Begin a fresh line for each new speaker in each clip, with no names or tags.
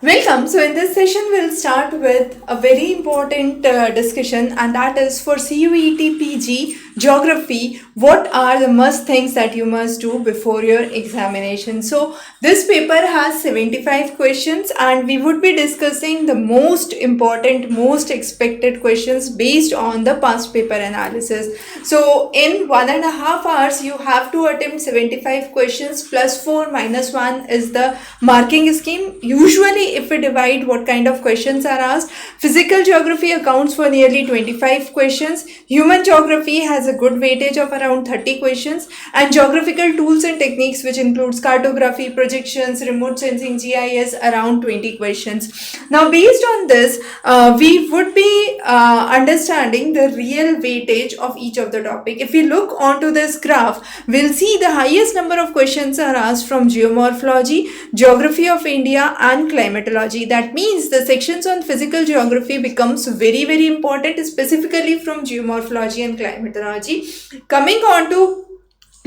Welcome. So, in this session, we'll start with a very important discussion, and that is for CUET PG Geography. What are the must things that you must do before your examination? So, this paper has 75 questions, and we would be discussing the most important, most expected questions based on the past paper analysis. So, in 1.5 hours, you have to attempt 75 questions plus 4 minus 1 is the marking scheme. Usually, if we divide what kind of questions are asked, physical geography accounts for nearly 25 questions, human geography has a good weightage of around 30 questions, and geographical tools and techniques, which includes cartography, projections, remote sensing, GIS, around 20 questions. Now, based on this, we would be understanding the real weightage of each of the topic. If we look onto this graph, we'll see the highest number of questions are asked from geomorphology, geography of India, and climatology. That means the sections on physical geography becomes very important, specifically from geomorphology and climatology. Coming on to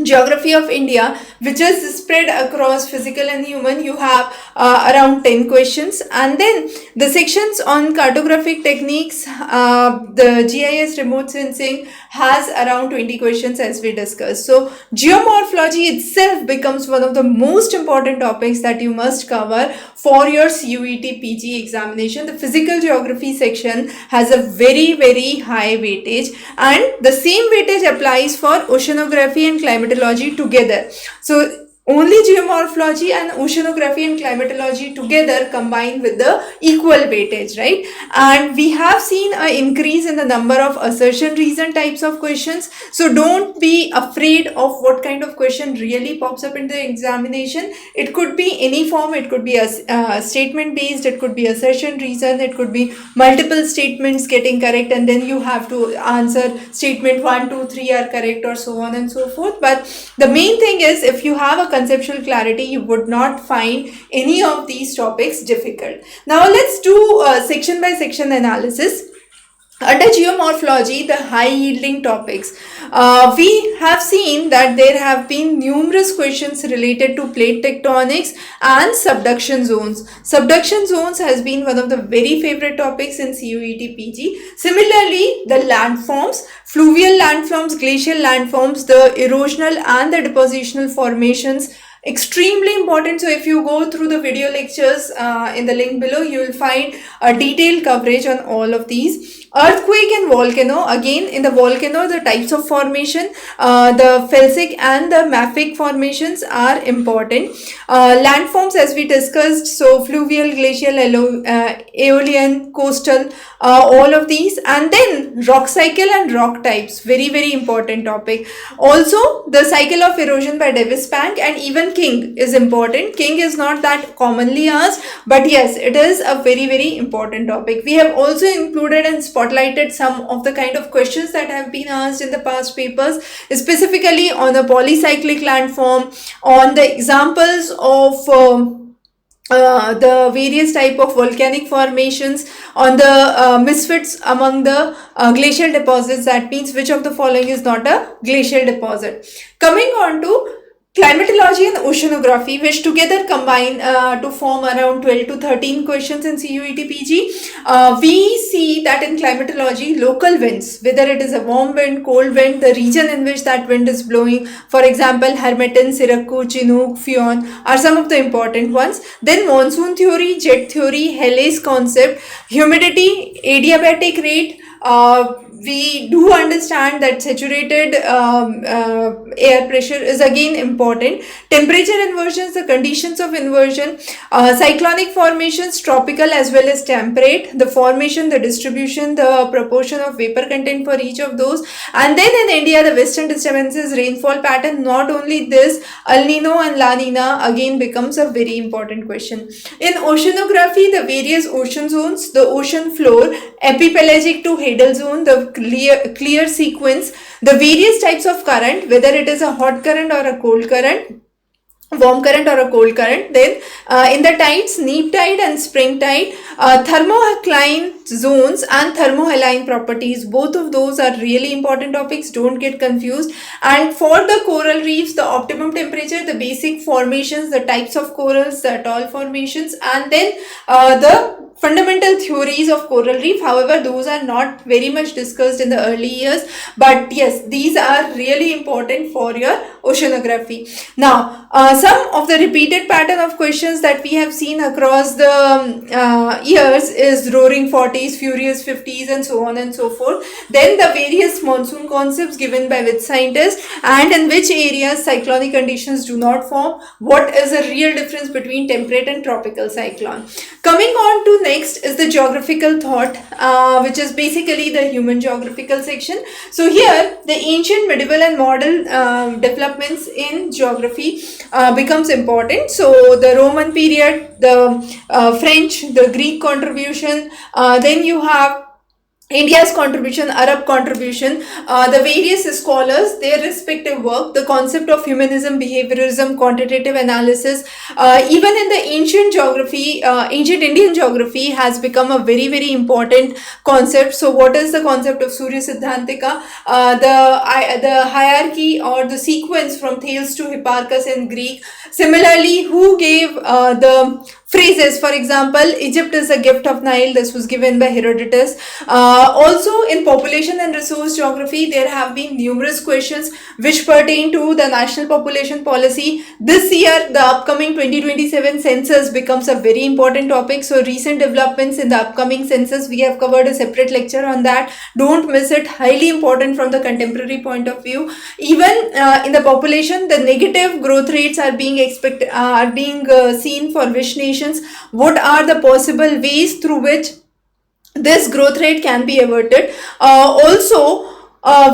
geography of India, which is spread across physical and human, you have around 10 questions, and then the sections on cartographic techniques, the GIS, remote sensing, has around 20 questions, as we discussed. So geomorphology itself becomes one of the most important topics that you must cover for your CUET PG examination. The physical geography section has a very high weightage, and the same weightage applies for oceanography and climatology together. So only geomorphology and oceanography and climatology together combine with the equal weightage, right? And we have seen an increase in the number of assertion reason types of questions. So don't be afraid of what kind of question really pops up in the examination. It could be any form. It could be a statement based, it could be assertion reason, it could be multiple statements getting correct, and then you have to answer statement 1, 2, 3 are correct, or so on and so forth. But the main thing is, if you have a conceptual clarity, you would not find any of these topics difficult. Now let's do section by section analysis. Under geomorphology, the high yielding topics, we have seen that there have been numerous questions related to plate tectonics and subduction zones. Subduction zones has been one of the very favorite topics in CUET PG. Similarly, the landforms, fluvial landforms, glacial landforms, the erosional and the depositional formations, extremely important. So if you go through the video lectures in the link below, you will find a detailed coverage on all of these. Earthquake and volcano, again in the volcano, the types of formation, the felsic and the mafic formations are important. Landforms, as we discussed, so fluvial, glacial, aeolian, coastal, all of these. And then rock cycle and rock types, very important topic. Also the cycle of erosion by Davis Bank, and even king is important. King is not that commonly asked, but yes, it is a very important topic. We have also included and spotlighted some of the kind of questions that have been asked in the past papers, specifically on the polycyclic landform, on the examples of the various type of volcanic formations, on the misfits among the glacial deposits. That means which of the following is not a glacial deposit. Coming on to climatology and oceanography, which together combine to form around 12 to 13 questions in CUET PG. We see that in climatology, local winds, whether it is a warm wind, cold wind, the region in which that wind is blowing, for example, Hermiton, Siracu, Chinook, Fion, are some of the important ones. Then monsoon theory, jet theory, Halley's concept, humidity, adiabatic rate. We do understand that saturated air pressure is again important. Temperature inversions, the conditions of inversion, cyclonic formations, tropical as well as temperate, the formation, the distribution, the proportion of vapor content for each of those. And then in India, the western disturbances, rainfall pattern. Not only this, El Nino and La Nina again becomes a very important question. In oceanography, the various ocean zones, the ocean floor, epipelagic to hadal zone, the clear sequence, the various types of current, whether it is a hot current or a cold current, warm current or a cold current. Then in the tides, neap tide and spring tide, thermocline zones and thermohaline properties, both of those are really important topics, don't get confused. And for the coral reefs, the optimum temperature, the basic formations, the types of corals, the atoll formations, and then the fundamental theories of coral reef. However, those are not very much discussed in the early years, but yes, these are really important for your oceanography. Now, some of the repeated pattern of questions that we have seen across the years is roaring 40s, furious 50s, and so on and so forth. Then the various monsoon concepts given by which scientists, and in which areas cyclonic conditions do not form, what is the real difference between temperate and tropical cyclone. Coming on to next is the geographical thought, which is basically the human geographical section. So here the ancient, medieval and modern developments in geography becomes important. So the Roman period, the French, the Greek contribution, then you have India's contribution, Arab contribution, the various scholars, their respective work, the concept of humanism, behaviorism, quantitative analysis, even in the ancient geography, ancient Indian geography has become a very, very important concept. So what is the concept of Surya Siddhantika? The hierarchy or the sequence from Thales to Hipparchus in Greek. Similarly, who gave the phrases? For example, Egypt is a gift of Nile. This was given by Herodotus. Also, in population and resource geography, there have been numerous questions which pertain to the national population policy. This year, the upcoming 2027 census becomes a very important topic. So, recent developments in the upcoming census, we have covered a separate lecture on that. Don't miss it. Highly important from the contemporary point of view. Even in the population, the negative growth rates are being seen for which nations. What are the possible ways through which this growth rate can be averted? Also,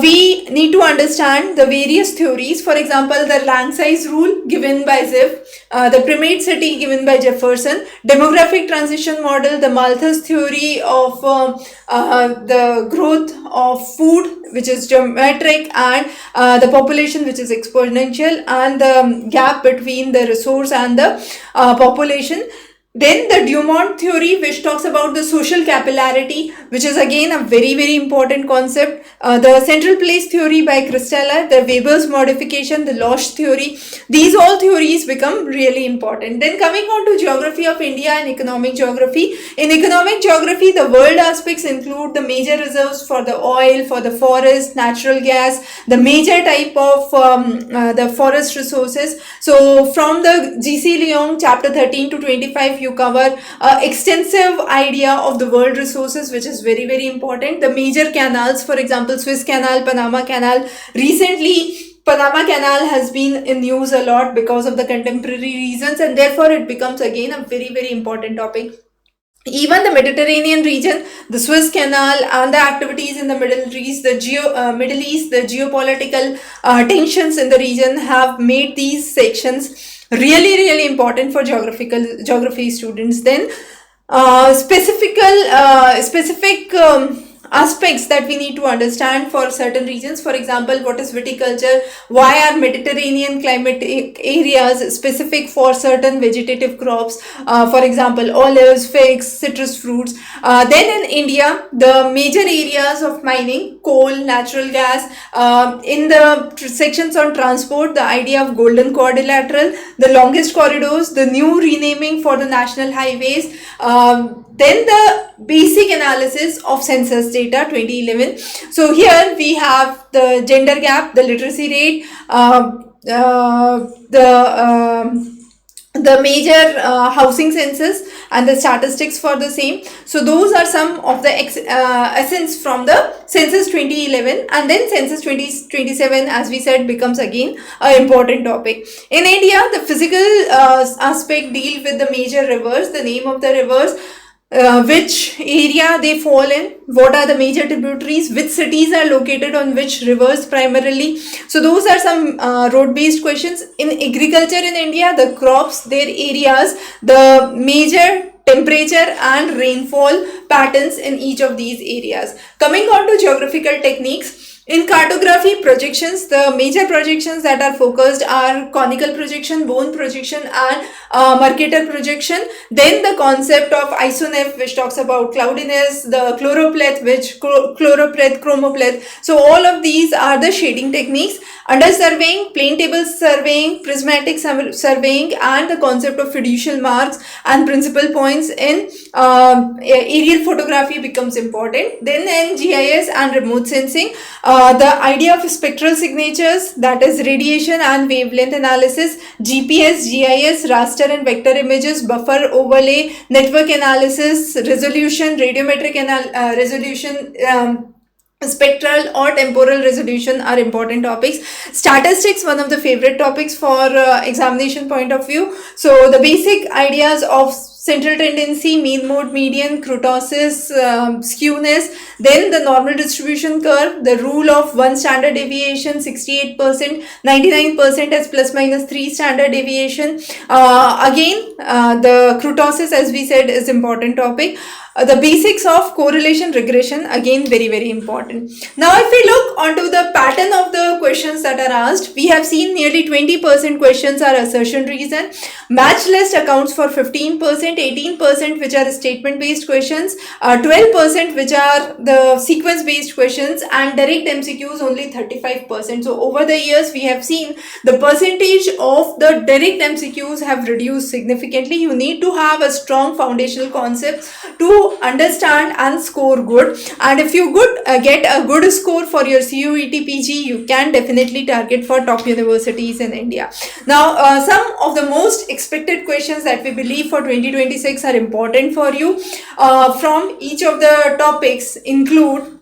we need to understand the various theories. For example, the Lang size rule given by Ziff, the primate city given by Jefferson, demographic transition model, the Malthus theory of the growth of food, which is geometric, and the population, which is exponential, and the gap between the resource and the population. Then the Dumont theory, which talks about the social capillarity, which is again a very, very important concept. The central place theory by Christaller, the Weber's modification, the Losch theory. These all theories become really important. Then coming on to geography of India and economic geography. In economic geography, the world aspects include the major reserves for the oil, for the forest, natural gas, the major type of the forest resources. So from the G.C. Leong chapter 13 to 25, you cover extensive idea of the world resources, which is very, very important. The major canals, for example, Suez Canal, Panama Canal. Recently, Panama Canal has been in news a lot because of the contemporary reasons, and therefore it becomes again a very, very important topic. Even the Mediterranean region, the Suez Canal, and the activities in the Middle East, the geopolitical tensions in the region have made these sections really, really important for geography students. Then specific aspects that we need to understand for certain regions. For example, what is viticulture? Why are Mediterranean climatic areas specific for certain vegetative crops? For example, olives, figs, citrus fruits. Then in India, the major areas of mining, coal, natural gas. In the sections on transport, the idea of golden quadrilateral, the longest corridors, the new renaming for the national highways. Then the basic analysis of census data 2011. So here we have the gender gap, the literacy rate, the major housing census and the statistics for the same. So those are some of the essence from the census 2011, and then census 2027, as we said, becomes again an important topic. In India, the physical aspect deal with the major rivers, the name of the rivers, which area they fall in, what are the major tributaries, which cities are located on which rivers primarily. So those are some road-based questions. In agriculture in India, the crops, their areas, the major temperature and rainfall patterns in each of these areas. Coming on to geographical techniques. In cartography projections, the major projections that are focused are conical projection, bone projection, and Mercator projection. Then the concept of isoneph, which talks about cloudiness, the choropleth, which choropleth, chromopleth. So all of these are the shading techniques. Under surveying, plane table surveying, prismatic surveying, and the concept of fiducial marks and principal points in aerial photography becomes important. Then in GIS and remote sensing, the idea of spectral signatures, that is radiation and wavelength analysis, GPS, GIS, raster and vector images, buffer overlay, network analysis, resolution, radiometric resolution, spectral or temporal resolution are important topics. Statistics, one of the favorite topics for examination point of view. So the basic ideas of central tendency, mean mode median, kurtosis, skewness, then the normal distribution curve, the rule of one standard deviation, 68%, 99% as plus minus 3 standard deviation. Again, the kurtosis, as we said, is important topic. The basics of correlation regression, again very important. Now if we look onto the pattern of the questions that are asked, we have seen nearly 20% questions are assertion reason, match list accounts for 15%, 18% which are statement based questions, 12% which are the sequence based questions, and direct MCQs only 35%. So over the years we have seen the percentage of the direct MCQs have reduced significantly. You need to have a strong foundational concept to understand and score good, and if you get a good score for your CUET PG, you can definitely target for top universities in India. Now some of the most expected questions that we believe for 2026 are important for you from each of the topics include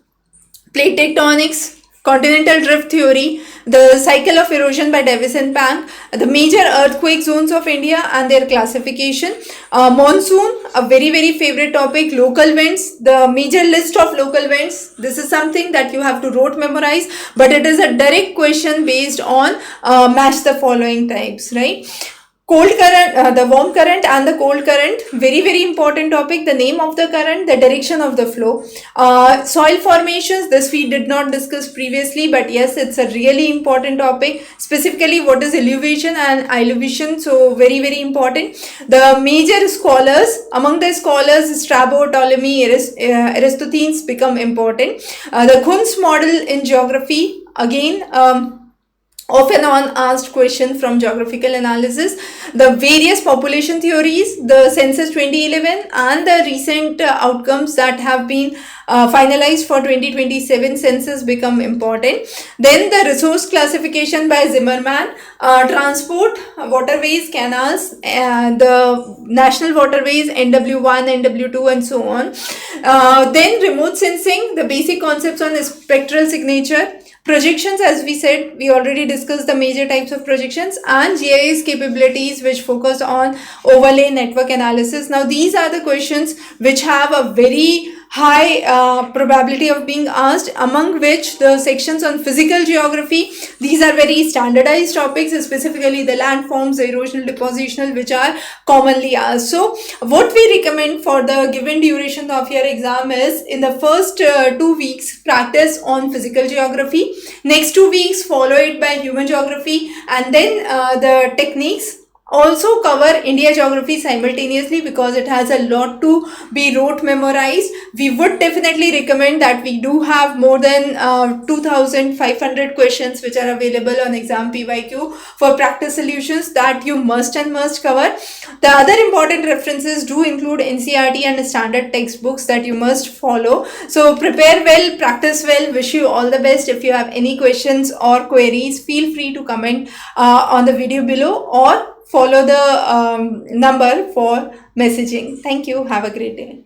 plate tectonics, continental drift theory, the cycle of erosion by Davis and Pang, the major earthquake zones of India and their classification, monsoon, a very favorite topic, local winds, the major list of local winds. This is something that you have to rote memorize, but it is a direct question based on match the following types, right? Cold current, the warm current and the cold current, very important topic. The name of the current, the direction of the flow, soil formations, this we did not discuss previously, but yes, it's a really important topic. Specifically, what is elevation and elevation, so very important. The major scholars, among the scholars, Strabo, Ptolemy, Eratosthenes become important. The Kunz model in geography, again often on asked question from geographical analysis. The various population theories, the census 2011 and the recent outcomes that have been finalized for 2027 census become important. Then the resource classification by Zimmerman, transport, waterways, canals, the national waterways, NW1, NW2 and so on. Then remote sensing, the basic concepts on spectral signature. Projections, as we said, we already discussed the major types of projections, and GIS capabilities which focus on overlay network analysis. Now these are the questions which have a very high probability of being asked, among which the sections on physical geography, these are very standardized topics, specifically the landforms, the erosional, depositional, which are commonly asked. So what we recommend for the given duration of your exam is, in the first 2 weeks practice on physical geography, next 2 weeks follow it by human geography, and then the techniques. Also cover India geography simultaneously because it has a lot to be rote memorized. We would definitely recommend that we do have more than 2500 questions which are available on exam PYQ for practice solutions that you must cover. The other important references do include NCERT and standard textbooks that you must follow. So prepare well, practice well. Wish you all the best. If you have any questions or queries, feel free to comment on the video below or follow the number for messaging. Thank you. Have a great day.